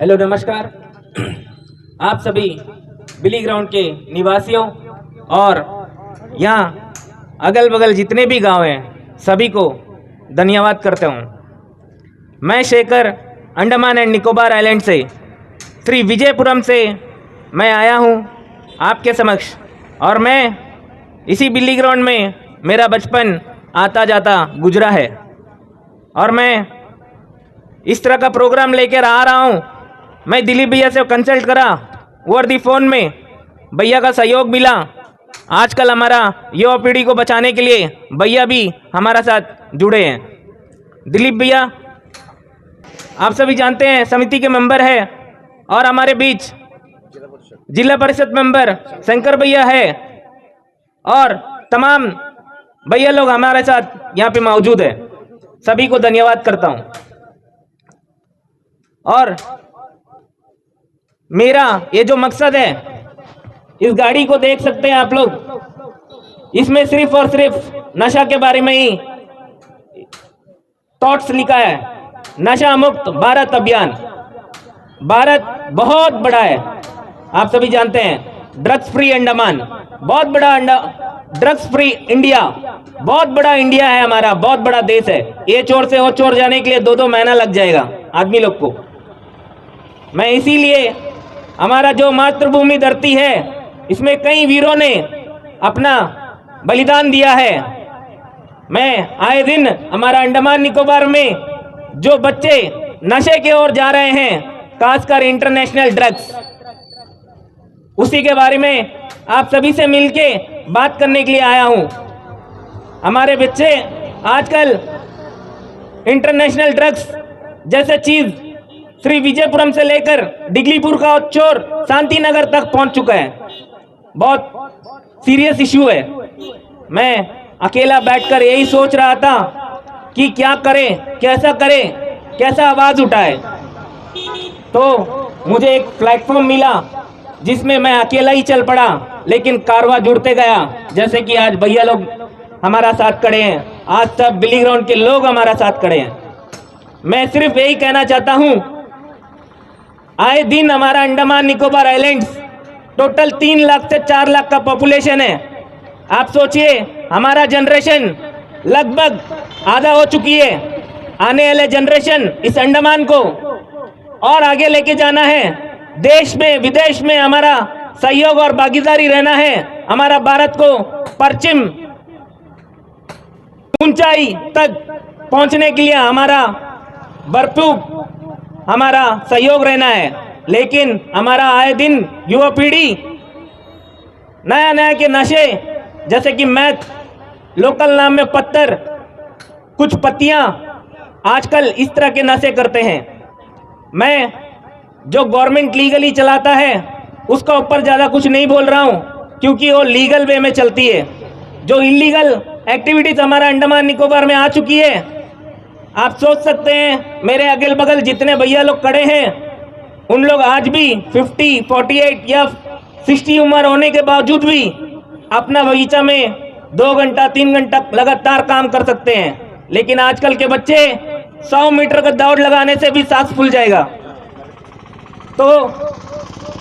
Hello नमस्कार। आप सभी बिली ग्राउंड के निवासियों और यहाँ अगल बगल जितने भी गांव हैं सभी को धन्यवाद करता हूँ। मैं शेखर अंडमान एंड निकोबार आइलैंड से श्री विजयपुरम से मैं आया हूँ आपके समक्ष, और मैं इसी बिली ग्राउंड में मेरा बचपन आता जाता गुजरा है, और मैं इस तरह का प्रोग्राम लेकर आ रहा हूँ। मैं दिलीप भैया से कंसल्ट करा, ओवर दी फोन में भैया का सहयोग मिला। आजकल हमारा युवा पीढ़ी को बचाने के लिए भैया भी हमारा साथ जुड़े हैं। दिलीप भैया आप सभी जानते हैं समिति के मेंबर है, और हमारे बीच जिला परिषद मेंबर शंकर भैया है, और तमाम भैया लोग हमारे साथ यहाँ पे मौजूद है। सभी को धन्यवाद करता हूँ। और मेरा ये जो मकसद है, इस गाड़ी को देख सकते हैं आप लोग, इसमें सिर्फ और सिर्फ नशा के बारे में ही थॉट्स लिखा है। नशा मुक्त भारत अभियान। भारत बहुत बड़ा है, आप सभी जानते हैं। ड्रग्स फ्री अंडमान बहुत बड़ा, ड्रग्स फ्री इंडिया बहुत बड़ा इंडिया है हमारा, बहुत बड़ा देश है। ये चोर से वो चोर जाने के लिए 2-2 महीना लग जाएगा आदमी लोग को। मैं इसीलिए हमारा जो मातृभूमि धरती है, इसमें कई वीरों ने अपना बलिदान दिया है। मैं आए दिन हमारा अंडमान निकोबार में जो बच्चे नशे की ओर जा रहे हैं, खासकर इंटरनेशनल ड्रग्स, उसी के बारे में आप सभी से मिलके बात करने के लिए आया हूं। हमारे बच्चे आजकल इंटरनेशनल ड्रग्स जैसे चीज श्री विजयपुरम से लेकर डिगलीपुर का चोर शांति नगर तक पहुंच चुका है। बहुत सीरियस इश्यू है। मैं अकेला बैठकर यही सोच रहा था कि क्या करें, कैसा करें, कैसा आवाज उठाए। तो मुझे एक प्लेटफॉर्म मिला जिसमें मैं अकेला ही चल पड़ा, लेकिन कारवां जुड़ते गया। जैसे कि आज भैया लोग हमारा साथ खड़े हैं, आज सब बिली ग्राउंड के लोग हमारा साथ खड़े हैं। मैं सिर्फ यही कहना चाहता हूं, आए दिन हमारा अंडमान निकोबार आइलैंड्स टोटल 3 लाख से 4 लाख का पॉपुलेशन है। आप सोचिए, हमारा जनरेशन लगभग आधा हो चुकी है। आने वाले जनरेशन इस अंडमान को और आगे लेके जाना है। देश में विदेश में हमारा सहयोग और भागीदारी रहना है। हमारा भारत को पश्चिम ऊंचाई तक पहुंचने के लिए हमारा भरपूर हमारा सहयोग रहना है। लेकिन हमारा आए दिन युवा पीढ़ी नया नया के नशे, जैसे कि मैथ, लोकल नाम में पत्थर, कुछ पत्तियां, आजकल इस तरह के नशे करते हैं। मैं जो गवर्नमेंट लीगली चलाता है उसका ऊपर ज़्यादा कुछ नहीं बोल रहा हूं, क्योंकि वो लीगल वे में चलती है। जो इलीगल एक्टिविटीज हमारा अंडमान निकोबार में आ चुकी है, आप सोच सकते हैं मेरे अगल बगल जितने भैया लोग खड़े हैं, उन लोग आज भी 50, 48 या 60 उम्र होने के बावजूद भी अपना बगीचा में 2 घंटा 3 घंटा लगातार काम कर सकते हैं। लेकिन आजकल के बच्चे 100 मीटर का दौड़ लगाने से भी सांस फूल जाएगा। तो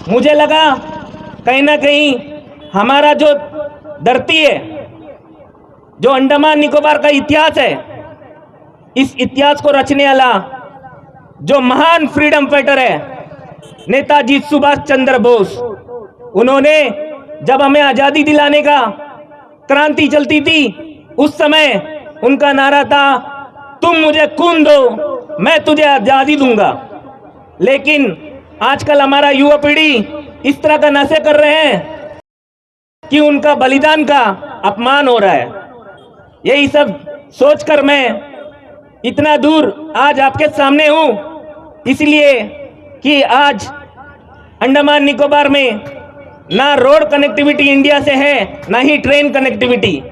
मुझे लगा कहीं ना कहीं हमारा जो धरती है, जो अंडमान निकोबार का इतिहास है, इस इतिहास को रचने वाला जो महान फ्रीडम फाइटर है नेताजी सुभाष चंद्र बोस, उन्होंने जब हमें आजादी दिलाने का क्रांति चलती थी, उस समय उनका नारा था, तुम मुझे खून दो मैं तुझे आजादी दूंगा। लेकिन आजकल हमारा युवा पीढ़ी इस तरह का नशे कर रहे हैं कि उनका बलिदान का अपमान हो रहा है। यही सब सोचकर मैं इतना दूर आज आपके सामने हूं, इसलिए कि आज अंडमान निकोबार में ना रोड कनेक्टिविटी इंडिया से है, ना ही ट्रेन कनेक्टिविटी।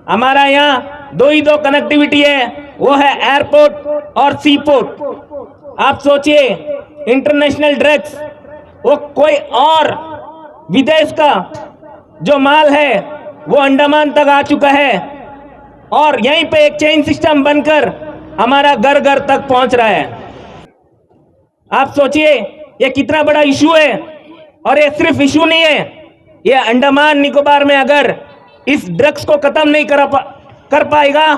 हमारा यहाँ 2 कनेक्टिविटी है, वो है एयरपोर्ट और सी पोर्ट। आप सोचिए, इंटरनेशनल ड्रग्स वो कोई और विदेश का जो माल है वो अंडमान तक आ चुका है, और यहीं पे एक चेन सिस्टम बनकर हमारा घर घर तक पहुंच रहा है। आप सोचिए ये कितना बड़ा इशू है। और ये सिर्फ इशू नहीं है, ये अंडमान निकोबार में अगर इस ड्रग्स को खत्म नहीं कर पाएगा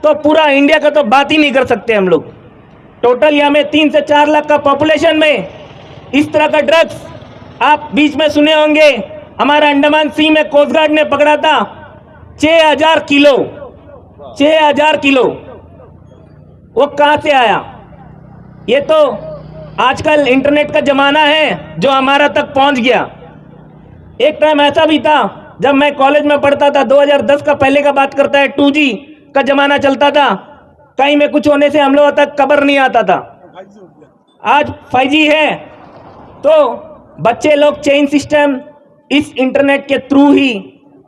तो पूरा इंडिया का तो बात ही नहीं कर सकते हम लोग। टोटल यहाँ में 3 से 4 लाख का पॉपुलेशन में इस तरह का ड्रग्स आप बीच में सुने होंगे। हमारा अंडमान सी में कोस्ट गार्ड ने पकड़ा था 6000 किलो। 6000 किलो वो कहां से आया? ये तो आजकल इंटरनेट का जमाना है जो हमारा तक पहुंच गया। एक टाइम ऐसा भी था जब मैं कॉलेज में पढ़ता था, 2010 का पहले का बात करता है, 2G का जमाना चलता था, कहीं में कुछ होने से हम लोगों तक खबर नहीं आता था। आज 5G है तो बच्चे लोग चेन सिस्टम इस इंटरनेट के थ्रू ही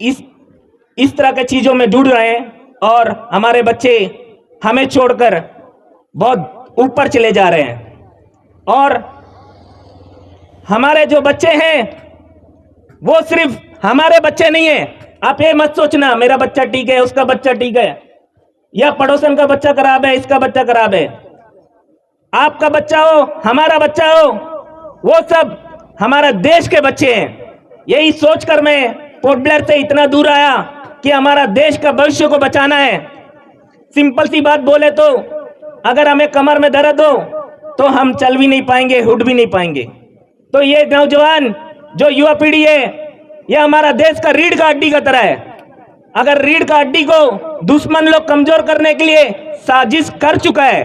इस तरह के चीजों में जुड़ रहे हैं और हमारे बच्चे हमें छोड़कर बहुत ऊपर चले जा रहे हैं। और हमारे जो बच्चे हैं वो सिर्फ हमारे बच्चे नहीं है। आप ये मत सोचना मेरा बच्चा ठीक है, उसका बच्चा ठीक है, या पड़ोसन का बच्चा खराब है, इसका बच्चा खराब है। आपका बच्चा हो, हमारा बच्चा हो, वो सब हमारा देश के बच्चे हैं। यही सोचकर मैं पोर्ट ब्लेयर से इतना दूर आया कि हमारा देश का भविष्य को बचाना है। सिंपल सी बात बोले तो अगर हमें कमर में दर्द हो तो हम चल भी नहीं पाएंगे, उठ भी नहीं पाएंगे। तो ये नौजवान जो युवा पीढ़ी है, यह हमारा देश का रीढ़ का हड्डी का तरह है। अगर रीढ़ का हड्डी को दुश्मन लोग कमजोर करने के लिए साजिश कर चुका है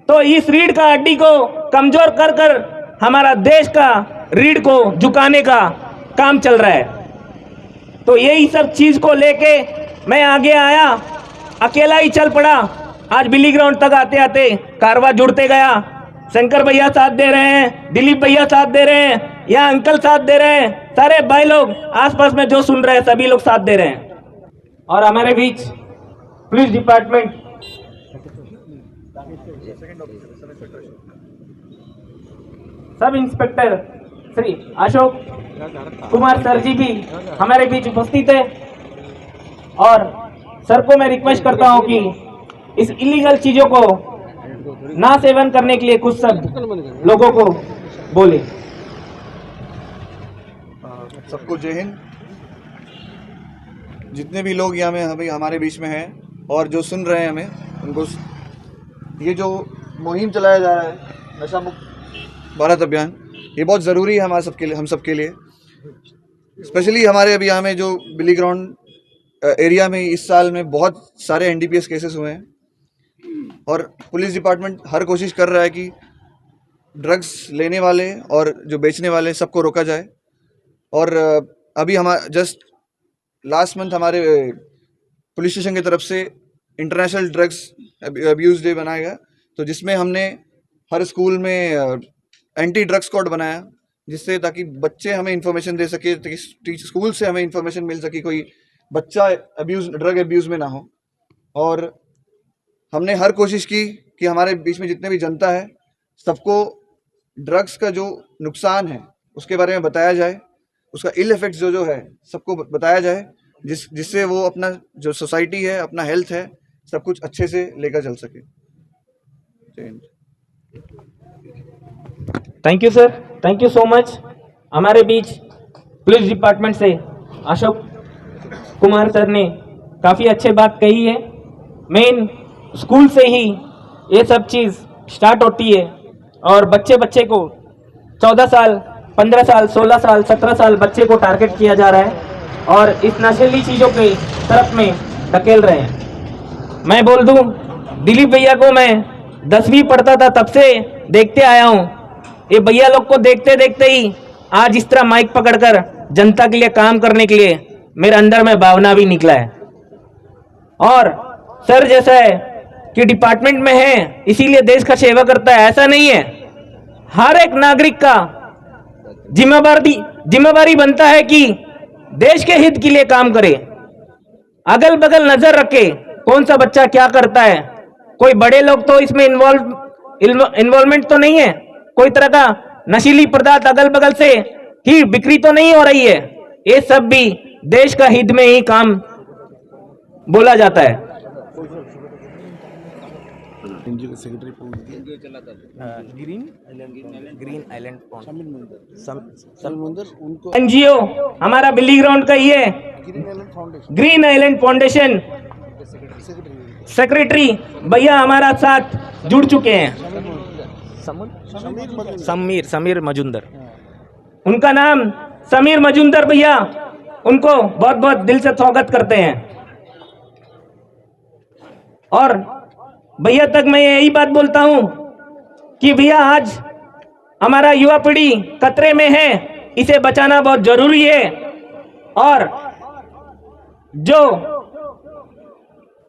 तो इस रीढ़ का हड्डी को कमजोर कर कर हमारा देश का रीढ़ को झुकाने का काम चल रहा है। तो यही सब चीज को लेके मैं आगे आया, अकेला ही चल पड़ा। आज बिली ग्राउंड तक आते आते कारवा जुड़ते गया। शंकर भैया साथ दे रहे हैं, दिलीप भैया साथ दे रहे हैं, या अंकल साथ दे रहे हैं, सारे भाई लोग आसपास में जो सुन रहे हैं सभी लोग साथ दे रहे हैं। और हमारे बीच police department sub inspector Shri Ashok Kumar sir ji भी हमारे बीच उपस्थित है। और सर को मैं रिक्वेस्ट करता हूं कि इस इलीगल चीजों को ना सेवन करने के लिए कुछ शब्द लोगों को बोले। सबको जय हिंद। जितने भी लोग यहाँ में अभी हमारे बीच में हैं और जो सुन रहे हैं हमें, उनको ये जो मुहिम चलाया जा रहा है नशा मुक्त भारत अभियान, ये बहुत ज़रूरी है हमारे सबके लिए, हम सबके लिए। स्पेशली हमारे अभी यहाँ में जो बिली ग्राउंड एरिया में इस साल में बहुत सारे NDPS केसेस हुए हैं और पुलिस डिपार्टमेंट हर कोशिश कर रहा है कि ड्रग्स लेने वाले और जो बेचने वाले सबको रोका जाए। और अभी हमारा जस्ट लास्ट मंथ हमारे पुलिस स्टेशन की तरफ से इंटरनेशनल ड्रग्स अब्यूज़ डे बनाया गया, तो जिसमें हमने हर स्कूल में एंटी ड्रग्स स्क्वाड बनाया, जिससे ताकि बच्चे हमें इंफॉर्मेशन दे सके, ताकि स्कूल से हमें इंफॉर्मेशन मिल सके कोई बच्चा ड्रग अब्यूज़ में ना हो। और हमने हर कोशिश की कि हमारे बीच में जितने भी जनता है सबको ड्रग्स का जो नुकसान है उसके बारे में बताया जाए, उसका इल इफेक्ट्स जो है सबको बताया जाए, जिससे वो अपना जो सोसाइटी है, अपना हेल्थ है, सब कुछ अच्छे से लेकर चल सके। Thank you sir, thank you so much. हमारे बीच पुलिस डिपार्टमेंट से अशोक कुमार सर ने काफ़ी अच्छी बात कही है। मेन स्कूल से ही ये सब चीज़ स्टार्ट होती है और बच्चे को 14 साल, 15 साल, 16 साल, 17 साल बच्चे को टारगेट किया जा रहा है और इस नशीली चीज़ों के तरफ में धकेल रहे हैं। मैं बोल दूं, दिलीप भैया को मैं 10वीं पढ़ता था तब से देखते आया हूँ। ये भैया लोग को देखते देखते ही आज इस तरह माइक पकड़कर जनता के लिए काम करने के लिए मेरे अंदर में भावना भी निकला है। और सर जैसा है कि डिपार्टमेंट में है इसीलिए देश का सेवा करता है, ऐसा नहीं है। हर एक नागरिक का जिम्मेवारी बनता है कि देश के हित के लिए काम करे, अगल बगल नजर रखे कौन सा बच्चा क्या करता है। कोई बड़े लोग तो इसमें इन्वॉल्वमेंट तो नहीं है, कोई तरह का नशीली पदार्थ अगल बगल से ही बिक्री तो नहीं हो रही है। ये सब भी देश का हित में ही काम बोला जाता है। एनजीओ के सेक्रेटरी पोस्ट दिए ग्रीन आइलैंड शामिल मंदिर उनको एनजीओ हमारा बिल्ली ग्राउंड का ही है, green island foundation green island foundation secretary secretary भैया हमारा साथ जुड़ चुके हैं। समीर मजुंदर, उनका नाम समीर मजुंदर भैया, उनको बहुत बहुत दिल से स्वागत करते हैं। और भैया तक मैं यही बात बोलता हूं कि भैया आज हमारा युवा पीढ़ी खतरे में है, इसे बचाना बहुत जरूरी है। और जो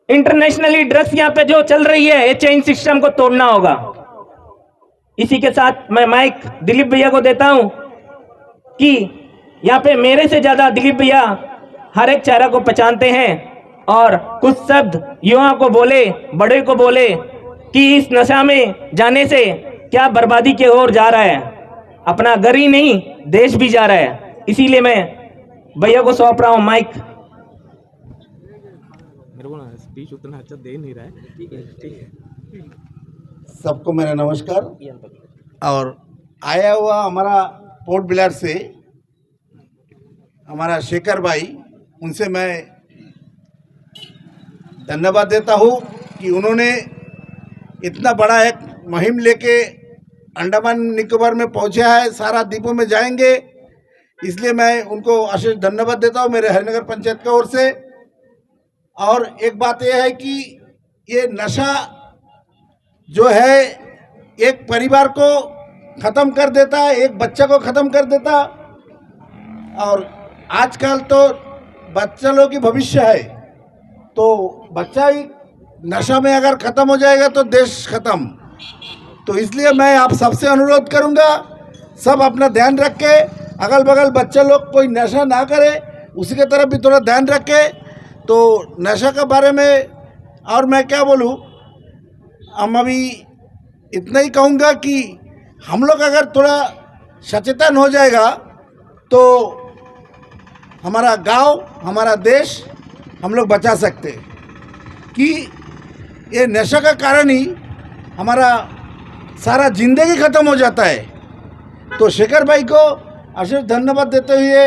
इंटरनेशनली ड्रग्स यहाँ पे जो चल रही है, ये चेन सिस्टम को तोड़ना होगा। इसी के साथ मैं माइक दिलीप भैया को देता हूं कि यहाँ पे मेरे से ज्यादा दिलीप भैया हर एक चेहरा को पहचानते हैं और कुछ शब्द युवा को बोले, बड़े को बोले कि इस नशा में जाने से क्या बर्बादी की ओर जा रहा है, अपना घर ही नहीं देश भी जा रहा है। इसीलिए मैं भैया को सौंप रहा हूं माइक। मेरे को ना स्पीच उतना अच्छा दे नहीं रहा है। ठीक है। सबको मेरा नमस्कार। और आया हुआ हमारा पोर्ट ब्लेयर से हमारा शेखर भाई, उनसे मैं धन्यवाद देता हूँ कि उन्होंने इतना बड़ा एक मुहिम लेके अंडमान निकोबार में पहुँचा है, सारा द्वीपों में जाएंगे, इसलिए मैं उनको अशेष धन्यवाद देता हूँ मेरे हरिनगर पंचायत की ओर से। और एक बात यह है कि ये नशा जो है एक परिवार को ख़त्म कर देता है, एक बच्चा को ख़त्म कर देता। और आजकल तो बच्चा लोग की भविष्य है, तो बच्चा ही नशा में अगर ख़त्म हो जाएगा तो देश ख़त्म। तो इसलिए मैं आप सबसे अनुरोध करूंगा, सब अपना ध्यान रख के अगल बगल बच्चे लोग कोई नशा ना करे, उसी के तरफ भी थोड़ा ध्यान रखे। तो नशा के बारे में और मैं क्या बोलूँ, हम अभी इतना ही कहूँगा कि हम लोग अगर थोड़ा सचेतन हो जाएगा तो हमारा गांव, हमारा देश हम लोग बचा सकते हैं। कि ये नशा का कारण ही हमारा सारा जिंदगी ख़त्म हो जाता है। तो शेखर भाई को अशेष धन्यवाद देते हुए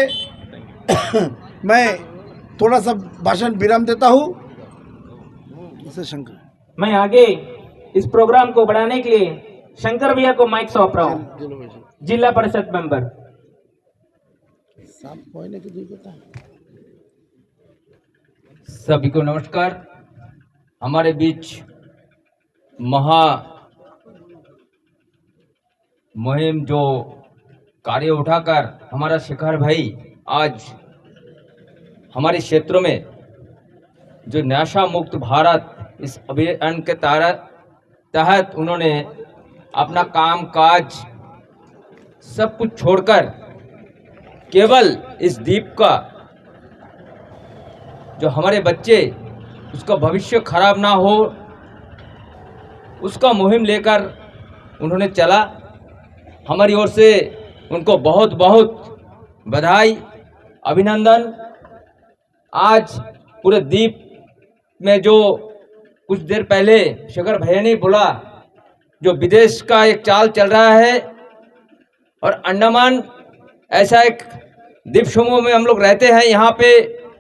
मैं थोड़ा सा भाषण विराम देता हूँ। शंकर, मैं आगे इस प्रोग्राम को बढ़ाने के लिए शंकर भैया को माइक सौंप रहा हूँ, जिला परिषद मेंबर। सभी को नमस्कार। हमारे बीच मुहिम जो कार्य उठाकर हमारा शेखर भाई आज हमारे क्षेत्रों में जो नशा मुक्त भारत इस अभियान के तहत उन्होंने अपना काम काज सब कुछ छोड़कर केवल इस द्वीप का जो हमारे बच्चे उसका भविष्य खराब ना हो उसका मुहिम लेकर उन्होंने चला। हमारी ओर से उनको बहुत बहुत बधाई, अभिनंदन। आज पूरे द्वीप में जो कुछ देर पहले शेखर भैया ने बोला, जो विदेश का एक चाल चल रहा है और अंडमान ऐसा एक द्वीप समूह में हम लोग रहते हैं, यहाँ पे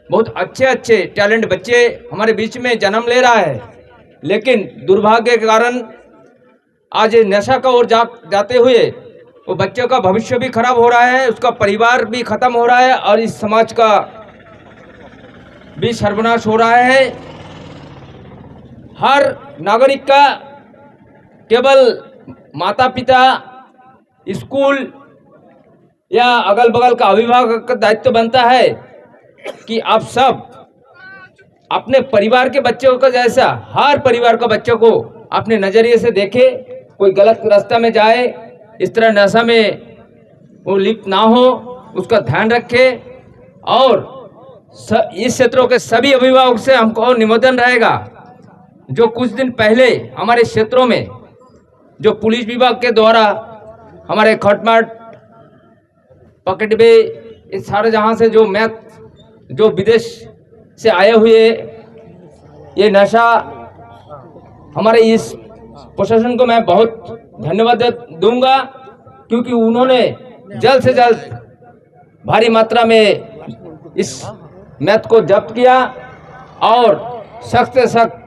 बहुत अच्छे अच्छे टैलेंट बच्चे हमारे बीच में जन्म ले रहा है, लेकिन दुर्भाग्य के कारण आज नशा का ओर जाते हुए वो बच्चों का भविष्य भी खराब हो रहा है, उसका परिवार भी खत्म हो रहा है और इस समाज का भी सर्वनाश हो रहा है। हर नागरिक का केवल माता पिता, स्कूल या अगल बगल का अभिभावक का दायित्व बनता है कि आप सब अपने परिवार के बच्चों का जैसा हर परिवार का बच्चों को अपने नजरिए से देखे, कोई गलत रास्ता में जाए, इस तरह नशा में वो लिप्त ना हो, उसका ध्यान रखे। और इस क्षेत्रों के सभी अभिभावक से हमको निवेदन रहेगा, जो कुछ दिन पहले हमारे क्षेत्रों में जो पुलिस विभाग के द्वारा हमारे खटमट, पकड़बे, इस सारे जहाँ से जो मैथ जो विदेश से आए हुए ये नशा हमारे इस प्रशासन को मैं बहुत धन्यवाद दूंगा, क्योंकि उन्होंने जल्द से जल्द भारी मात्रा में इस मैथ को जब्त किया और सख्त से सख्त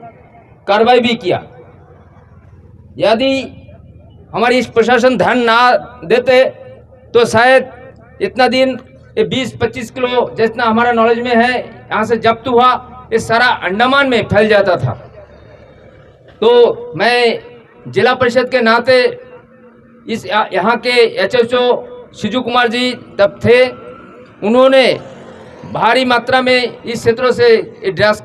कार्रवाई भी किया। यदि हमारी इस प्रशासन ध्यान ना देते तो शायद इतना दिन ये 20-25 किलो जितना हमारा नॉलेज में है यहाँ से जब्त हुआ, ये सारा अंडमान में फैल जाता था। तो मैं जिला परिषद के नाते इस यहाँ के एचएचओ शिजू कुमार जी तब थे, उन्होंने भारी मात्रा में इस क्षेत्रों से ड्रग्स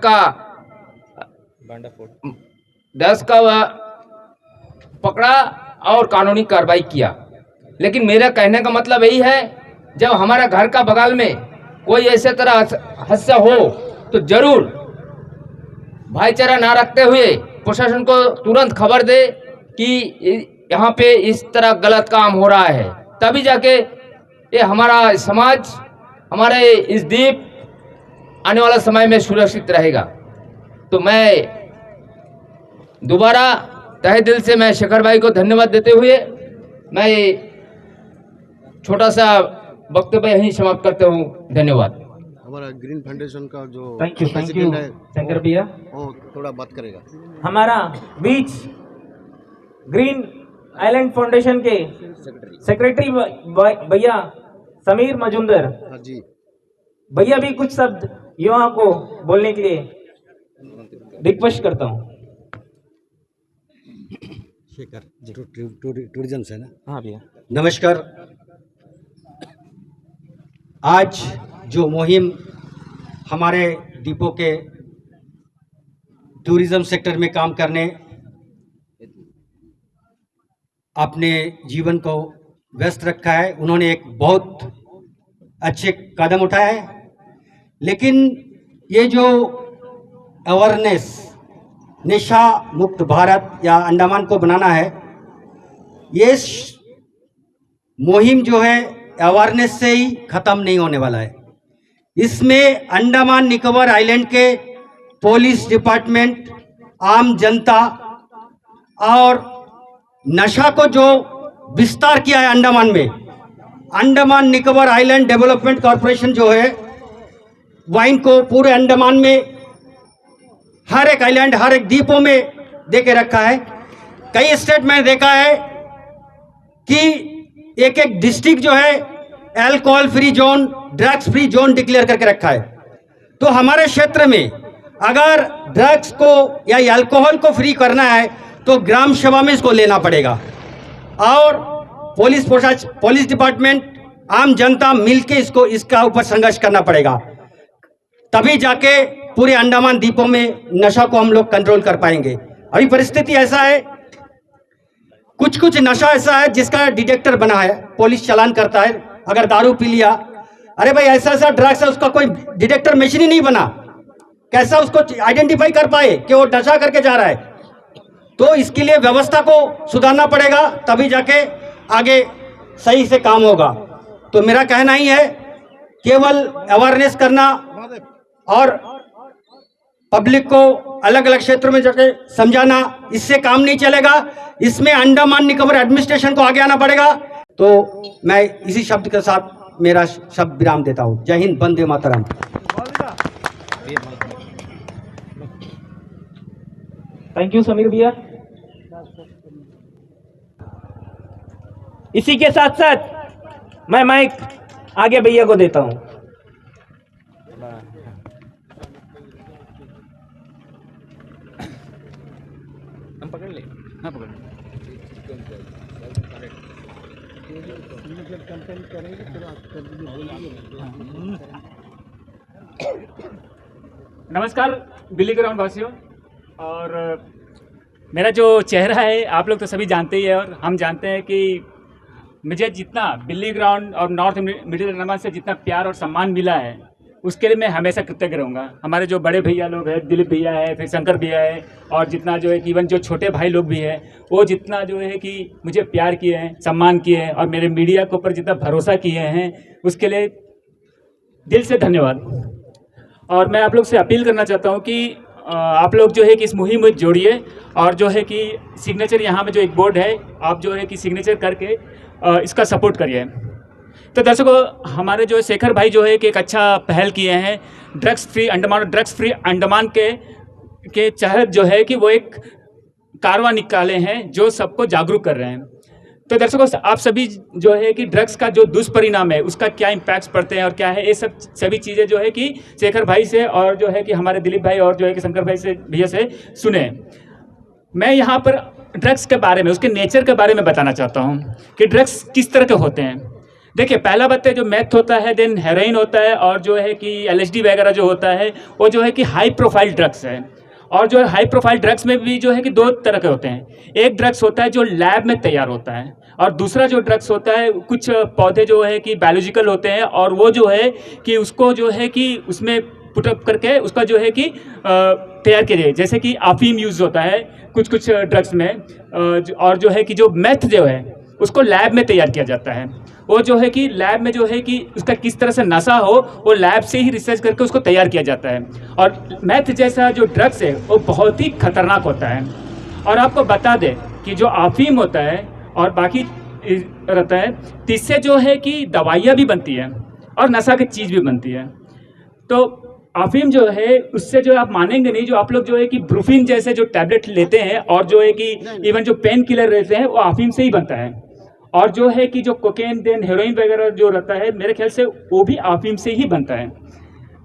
का पकड़ा और कानूनी कार्रवाई किया। लेकिन मेरा कहने का मतलब यही है, जब हमारा घर का बगल में कोई ऐसे तरह हादसा हो तो जरूर भाईचारा ना रखते हुए प्रशासन को तुरंत खबर दे कि यहाँ पे इस तरह गलत काम हो रहा है, तभी जाके ये हमारा समाज, हमारे इस द्वीप आने वाला समय में सुरक्षित रहेगा। तो मैं दोबारा तहे दिल से मैं शेखर भाई को धन्यवाद देते हुए मैं छोटा सा वक्तव्य यहीं समाप्त करता हूँ। धन्यवाद। हमारा ग्रीन फाउंडेशन का जो थैंक यू प्रेसिडेंट है शंकर भैया, वो थोड़ा बात करेगा। हमारा बीच ग्रीन आइलैंड फाउंडेशन के सेक्रेटरी भैया समीर मजुमदार, हाँ जी, भैया भी कुछ शब्द युवाओं को बोलने के लिए रिक्वेस्ट करता हूँ। शेखर टूरिज्म से ना। हाँ भैया। नमस्कार। आज जो मुहिम हमारे डिपो के टूरिज्म सेक्टर में काम करने अपने जीवन को व्यस्त रखा है, उन्होंने एक बहुत अच्छे कदम उठाया है। लेकिन ये जो अवेयरनेस, नशा मुक्त भारत या अंडमान को बनाना है, ये मुहिम जो है अवेयरनेस से ही ख़त्म नहीं होने वाला है। इसमें अंडमान निकोबार आइलैंड के पुलिस डिपार्टमेंट, आम जनता और नशा को जो विस्तार किया है अंडमान में, Andaman Nicobar island development corporation जो है वाइन को पूरे अंडमान में हर एक आइलैंड, हर एक द्वीपों में दे के रखा है। कई स्टेट में देखा है कि एक एक डिस्ट्रिक्ट जो है alcohol free zone, drugs free zone declare करके रखा है। तो हमारे क्षेत्र में अगर ड्रग्स को या अल्कोहल को फ्री करना है तो ग्राम सभा में इसको लेना पड़ेगा और पुलिस डिपार्टमेंट, आम जनता मिलके इसका ऊपर संघर्ष करना पड़ेगा, तभी जाके पूरे अंडमान द्वीपों में नशा को हम लोग कंट्रोल कर पाएंगे। अभी परिस्थिति ऐसा है, कुछ नशा ऐसा है जिसका डिटेक्टर बना है, पुलिस चालान करता है। अगर दारू पी लिया, अरे भाई ऐसा ड्रग्स है, उसका कोई डिटेक्टर मशीन ही नहीं बना, कैसा उसको आइडेंटिफाई कर पाए कि वो नशा करके जा रहा है। तो इसके लिए व्यवस्था को सुधारना पड़ेगा, तभी जाके आगे सही से काम होगा। तो मेरा कहना ही है, केवल अवेयरनेस करना और पब्लिक को अलग अलग क्षेत्रों में जाके समझाना, इससे काम नहीं चलेगा। इसमें अंडमान निकोबार एडमिनिस्ट्रेशन को आगे आना पड़ेगा। तो मैं इसी शब्द के साथ मेरा शब्द विराम देता हूँ। जय हिंद, वंदे मातरम। थैंक यू समीर भैया। इसी के साथ साथ मैं माइक आगे भैया को देता हूं। हम पकड़ ले। हाँ पकड़ ले। नमस्कार बिल्ली ग्राउंड वासियों, और मेरा जो चेहरा है आप लोग तो सभी जानते ही है, और हम जानते हैं कि मुझे जितना बिल्ली ग्राउंड और नॉर्थ मिडिल अंडमान से जितना प्यार और सम्मान मिला है, उसके लिए मैं हमेशा कृतज्ञ रहूँगा। हमारे जो बड़े भैया लोग हैं, दिलीप भैया है, फिर शंकर भैया है, और जितना जो है इवन जो छोटे भाई लोग भी हैं, वो जितना जो है कि मुझे प्यार किए हैं, सम्मान किए हैं, और मेरे मीडिया के ऊपर जितना भरोसा किए हैं, उसके लिए दिल से धन्यवाद। और मैं आप लोग से अपील करना चाहता हूँ कि आप लोग जो है कि इस मुहिम में जोड़िए और जो है कि सिग्नेचर यहाँ में जो एक बोर्ड है आप जो है कि सिग्नेचर करके इसका सपोर्ट करिए। तो दर्शकों, हमारे जो शेखर भाई जो है कि एक अच्छा पहल किए हैं ड्रग्स फ्री अंडमान के तहत जो है कि वो एक कारवां निकाले हैं जो सबको जागरूक कर रहे हैं। तो दर्शकों, आप सभी जो है कि ड्रग्स का जो दुष्परिणाम है उसका क्या इम्पैक्ट्स पड़ते हैं और क्या है, ये सभी चीज़ें जो है कि शेखर भाई से और जो है कि हमारे दिलीप भाई और जो है कि शंकर भाई से भैया से सुने। मैं यहाँ पर ड्रग्स के बारे में, उसके नेचर के बारे में बताना चाहता हूँ कि ड्रग्स किस तरह के होते हैं। देखिए, पहला बात है जो मैथ होता है, देन हेरोइन होता है और जो है कि LSD वगैरह जो होता है वो जो है कि हाई प्रोफाइल ड्रग्स है। और जो हाई प्रोफाइल ड्रग्स में भी जो है कि दो तरह के होते हैं। एक ड्रग्स होता है जो लैब में तैयार होता है और दूसरा जो ड्रग्स होता है कुछ पौधे जो है कि बायोलॉजिकल होते हैं और वो जो है कि उसको जो है कि उसमें पुटअप करके उसका जो है कि तैयार किया जाए। जैसे कि अफीम यूज़ होता है कुछ ड्रग्स में और जो है कि जो मैथ जो है उसको लैब में तैयार किया जाता है। वो जो है कि लैब में जो है कि उसका किस तरह से नशा हो वो लैब से ही रिसर्च करके उसको तैयार किया जाता है। और मैथ जैसा जो ड्रग्स है वो बहुत ही खतरनाक होता है। और आपको बता दें कि जो अफीम होता है और बाकी रहता है, इससे जो है कि दवाइयाँ भी बनती है और नशा की चीज़ भी बनती है। तो अफीम जो है उससे जो आप मानेंगे नहीं, जो आप लोग जो है कि ब्रूफिन जैसे जो टैबलेट लेते हैं और जो है कि इवन जो पेन किलर रहते हैं वो अफीम से ही बनता है। और जो है कि जो कोकेन देन हेरोइन वगैरह जो रहता है मेरे ख्याल से वो भी अफीम से ही बनता है।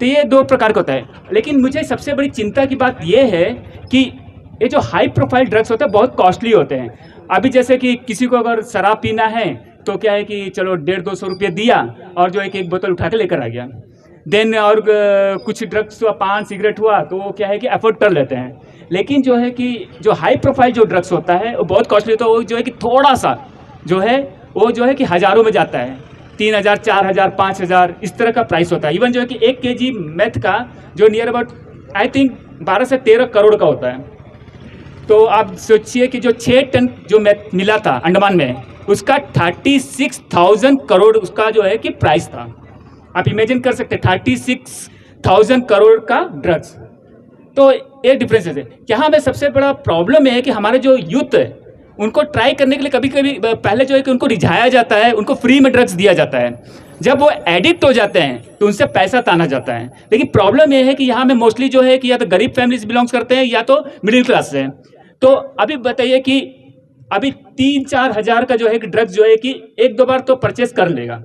तो ये दो प्रकार का होता है। लेकिन मुझे सबसे बड़ी चिंता की बात ये है कि ये जो हाई प्रोफाइल ड्रग्स होते हैं बहुत कॉस्टली होते हैं। अभी जैसे कि किसी को अगर शराब पीना है तो क्या है कि चलो 150-200 रुपये दिया और जो है कि एक बोतल उठा के लेकर आ गया। देन और कुछ ड्रग्स हुआ, पान सिगरेट हुआ तो वो क्या है कि अफोर्ड कर लेते हैं। लेकिन जो है कि जो हाई प्रोफाइल जो ड्रग्स होता है वो बहुत कॉस्टली होता है। वो जो है कि थोड़ा सा जो है वो जो है कि हज़ारों में जाता है, 3000, 4000, 5000 इस तरह का प्राइस होता है। इवन जो है कि 1 kg मैथ का जो नियर अबाउट आई थिंक 12 से 13 करोड़ का होता है। तो आप सोचिए कि जो 6 टन जो मैथ मिला था अंडमान में उसका 36,000 करोड़ उसका जो है कि प्राइस था। आप इमेजिन कर सकते हैं 36,000 करोड़ का ड्रग्स। तो ये डिफरेंस है। यहाँ में सबसे बड़ा प्रॉब्लम है कि हमारे जो यूथ है उनको ट्राई करने के लिए कभी कभी पहले जो है कि उनको रिझाया जाता है, उनको फ्री में ड्रग्स दिया जाता है। जब वो एडिक्ट हो जाते हैं तो उनसे पैसा ताना जाता है। लेकिन प्रॉब्लम ये है कि यहाँ में मोस्टली जो है कि या तो गरीब फैमिली से बिलोंग्स करते हैं या तो मिडिल क्लास से। तो अभी बताइए कि अभी 3-4 हज़ार का जो है कि ड्रग्स जो है कि 1-2 बार तो परचेस कर लेगा,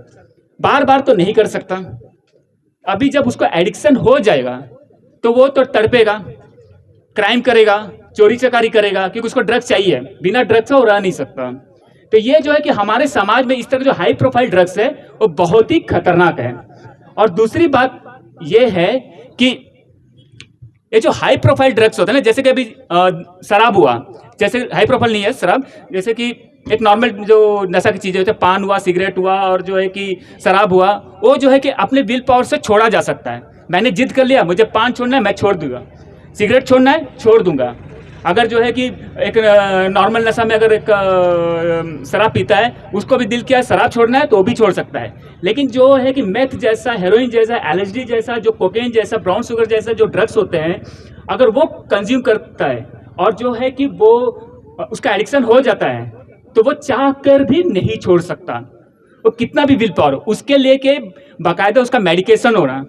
बार बार तो नहीं कर सकता। अभी जब उसको एडिक्शन हो जाएगा तो वो तो तड़पेगा, क्राइम करेगा, चोरी चकारी करेगा क्योंकि उसको ड्रग्स चाहिए। बिना ड्रग्स वो रह नहीं सकता। तो ये जो है कि हमारे समाज में इस तरह जो हाई प्रोफाइल ड्रग्स है वो बहुत ही खतरनाक है। और दूसरी बात ये है कि ये जो हाई प्रोफाइल ड्रग्स होते हैं ना, जैसे कि अभी शराब हुआ, जैसे हाई प्रोफाइल नहीं है शराब, जैसे कि एक नॉर्मल जो नशा की चीज़ें होती है, पान हुआ, सिगरेट हुआ और जो है कि शराब हुआ, वो जो है कि अपने विल पावर से छोड़ा जा सकता है। मैंने जिद कर लिया मुझे पान छोड़ना है, मैं छोड़ दूंगा। सिगरेट छोड़ना है, छोड़ दूंगा। अगर जो है कि एक नॉर्मल नशा में अगर एक शराब पीता है उसको भी दिल किया शराब छोड़ना है तो वो भी छोड़ सकता है। लेकिन जो है कि मैथ जैसा, हेरोइन जैसा, LSD जैसा, जो कोकेन जैसा, ब्राउन शुगर जैसा जो ड्रग्स होते हैं, अगर वो कंज्यूम करता है और जो है कि वो उसका एडिक्शन हो जाता है तो वो चाह कर भी नहीं छोड़ सकता। वो कितना भी विल पावर, उसके लिए के बाकायदा उसका मेडिकेशन हो रहा,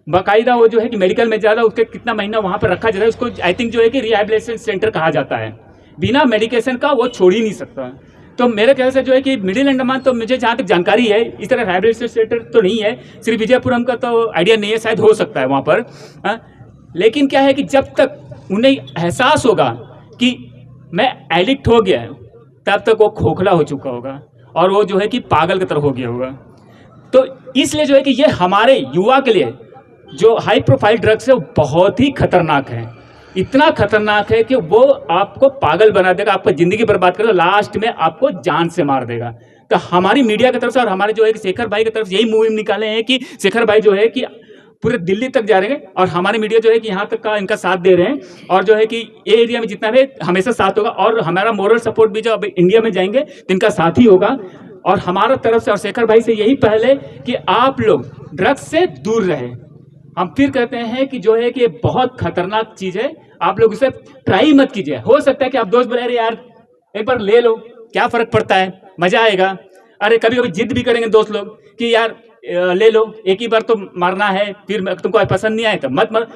बाकायदा वो जो है कि मेडिकल में ज़्यादा उसके कितना महीना वहाँ पर रखा जाता है, उसको आई थिंक जो है कि रिहैबिलिटेशन सेंटर कहा जाता है। बिना मेडिकेशन का वो छोड़ ही नहीं सकता। तो मेरे ख्याल से जो है कि मिडिल अंडमान, तो मुझे जहाँ तक जानकारी है इस तरह रिहैबिलिटेशन सेंटर तो नहीं है। श्री विजयपुरम का तो आइडिया नहीं है, शायद हो सकता है वहाँ पर। लेकिन क्या है कि जब तक उन्हें एहसास होगा कि मैं एडिक्ट हो गया है तब तक वो खोखला हो चुका होगा और वो जो है कि पागल की तरह हो गया होगा। तो इसलिए जो है कि ये हमारे युवा के लिए जो हाई प्रोफाइल ड्रग्स है वो बहुत ही खतरनाक है। इतना खतरनाक है कि वो आपको पागल बना देगा, आपको ज़िंदगी बर्बाद कर देगा, लास्ट में आपको जान से मार देगा। तो हमारी मीडिया की तरफ से और हमारे जो है कि शेखर भाई की तरफ से यही मुहिम निकाले हैं कि शेखर भाई जो है कि पूरे दिल्ली तक जा रहे हैं और हमारे मीडिया जो है कि यहाँ तक का इनका साथ दे रहे हैं और जो है कि ये एरिया में जितना भी हमेशा साथ होगा और हमारा मोरल सपोर्ट भी जब इंडिया में जाएंगे तो इनका साथ ही होगा। और हमारा तरफ से और शेखर भाई से यही पहल है कि आप लोग ड्रग्स से दूर रहें। हम फिर कहते हैं कि जो है कि ये बहुत खतरनाक चीज़ है, आप लोग इसे ट्राई मत कीजिए। हो सकता है कि आप दोस्त बोले अरे यार एक बार ले लो, क्या फर्क पड़ता है, मजा आएगा। अरे कभी कभी जिद भी करेंगे दोस्त लोग कि यार ले लो, एक ही बार तो मारना है, फिर तुमको पसंद नहीं आए तो मत।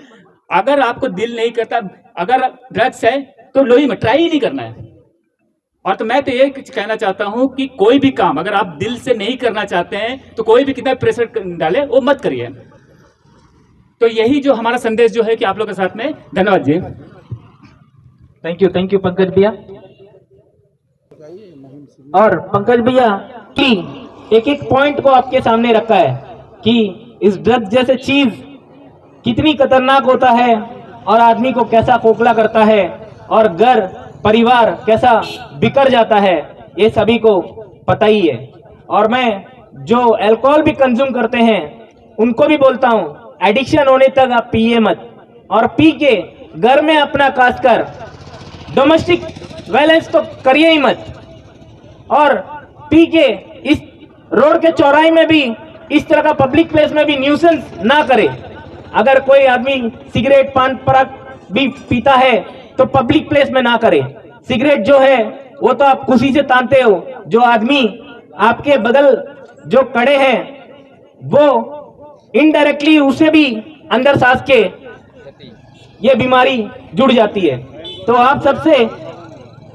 अगर आपको दिल नहीं करता, अगर ड्रग्स है तो लो ही मत, ट्राई ही नहीं करना है। और तो मैं तो ये कहना चाहता हूं कि कोई भी काम अगर आप दिल से नहीं करना चाहते हैं तो कोई भी कितना प्रेशर डाले वो मत करिए। तो यही जो हमारा संदेश जो है कि आप लोग के साथ में। धन्यवाद जी। थैंक यू पंकज भैया। और पंकज भैया की एक पॉइंट को आपके सामने रखा है कि इस ड्रग्स जैसे चीज कितनी खतरनाक होता है और आदमी को कैसा खोखला करता है और घर परिवार कैसा बिखर जाता है, ये सभी को पता ही है। और मैं जो अल्कोहल भी कंज्यूम करते हैं उनको भी बोलता हूँ, एडिक्शन होने तक आप पिए मत, और पी के घर में अपना खास कर डोमेस्टिक वायलेंस तो करिए ही मत। और पी के इस रोड के चौराहे में भी, इस तरह का पब्लिक प्लेस में भी न्यूसेंस ना करे। अगर कोई आदमी सिगरेट पान पराग भी पीता है तो पब्लिक प्लेस में ना करे। सिगरेट जो है वो तो आप खुशी से तानते हो, जो आदमी आपके बगल जो खड़े हैं वो इनडायरेक्टली उसे भी अंदर सांस के ये बीमारी जुड़ जाती है। तो आप सबसे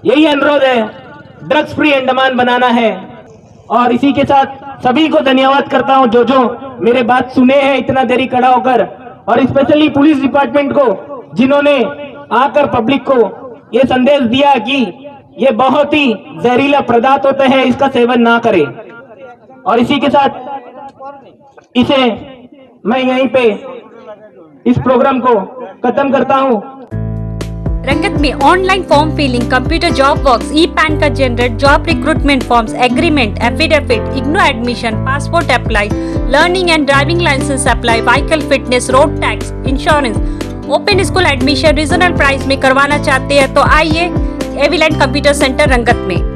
यही अनुरोध है, ड्रग्स फ्री अंडमान बनाना है। और इसी के साथ सभी को धन्यवाद करता हूं जो मेरे बात सुने हैं इतना देरी खड़ा होकर, और स्पेशली पुलिस डिपार्टमेंट को जिन्होंने आकर पब्लिक को ये संदेश दिया कि ये बहुत ही जहरीला पदार्थ होते हैं, इसका सेवन ना करें। और इसी के साथ इसे मैं यहीं पे इस प्रोग्राम को खत्म करता हूं। रंगत में online form filling, computer job works, e PAN का generate, job recruitment forms, agreement, affidavit, IGNOU admission, passport apply, learning and driving licence apply, vehicle fitness, road tax, insurance, open school admission regional price में करवाना चाहते हैं तो आइए एविलेंट computer centre रंगत में।